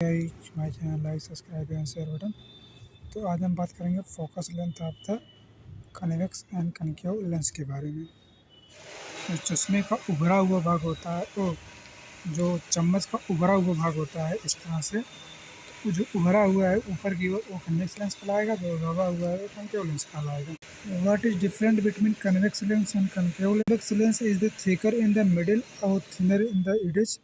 My channel like subscribe and share button. तो आज हम बात करेंगे focus length of the convex and concave lens के बारे में। तो चश्मे का उभरा हुआ भाग होता है, तो जो चम्मच का उभरा हुआ भाग होता है इस तरह से, तो जो उभरा हुआ है ऊपर की ओर वो कन्वेक्स लेंस कहलाएगा, जो दबा हुआ है वो कनकेव लेंस कहलाएगा। What is different between convex lens and concave lens? Convex lens is the thicker in the middle और thinner in the edges.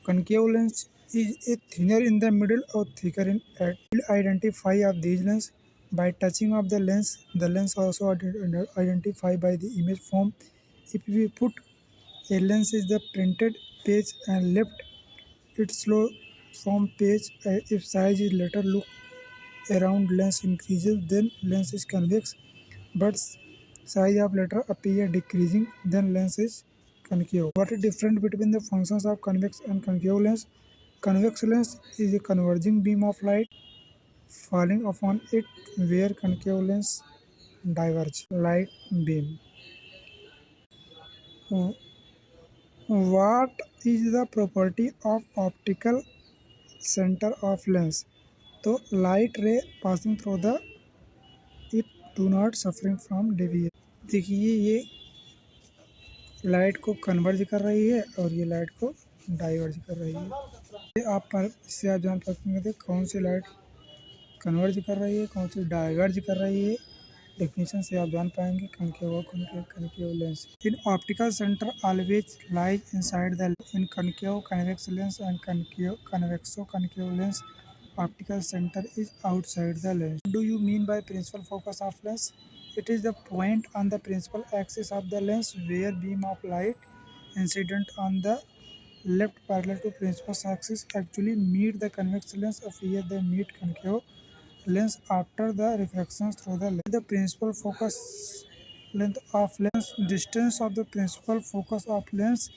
Concave lens is a thinner in the middle or thicker in edge. We will identify of these lenses by touching of the lens. The lens also identified by the image form. If we put a lens is the printed page and left it slow from page, if size is later look around lens increases, then lens is convex, but size of later appear decreasing, then lens is concave. What is different between the functions of convex and concave lens? Convex lens is a converging beam of light falling upon it, where concave lens diverge light beam. What is the property of optical center of lens? तो light ray passing through the it do not suffering from deviation। देखिए ये light को converge कर रही है और ये light को डाइवर्ज कर रही है। ये आप पर इससे आप जान पाएंगे कौन सी लाइट कन्वर्ज कर रही है, कौन सी डाइवर्ज कर रही है। डेफिनेशन से आप जान पाएंगे concave lens. In optical centre always lies inside the in concave convex lens and convexo concave lens optical center is outside the lens. What do you mean by principal focus of lens? It is the point on the principal axis of the lens where beam of light incident on the left parallel to principal axis actually meet the convex lens, appear they meet concave lens after the refractions through the lens. The principal focus length of lens, distance of the principal focus of lens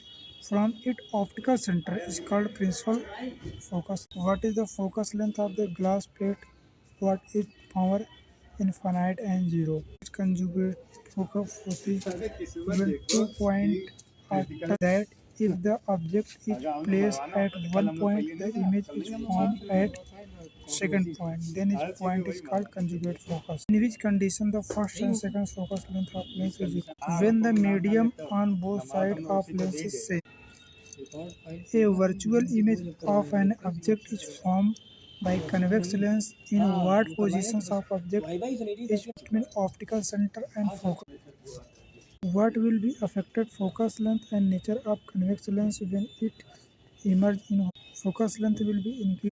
from its optical center is called principal focus. What is the focus length of the glass plate? What is power infinite and zero? Its conjugate focus will 2 point after that. If the object is placed at one point, the image is formed at second point. Then each point is called conjugate focus. In which condition the first and second focus length of lens is equal? When the medium on both sides of lens is same. A virtual image of an object is formed by convex lens. In what positions of object is between optical center and focus? What will be affected focus length and nature of convex lens when it emerges in focus length will be increased.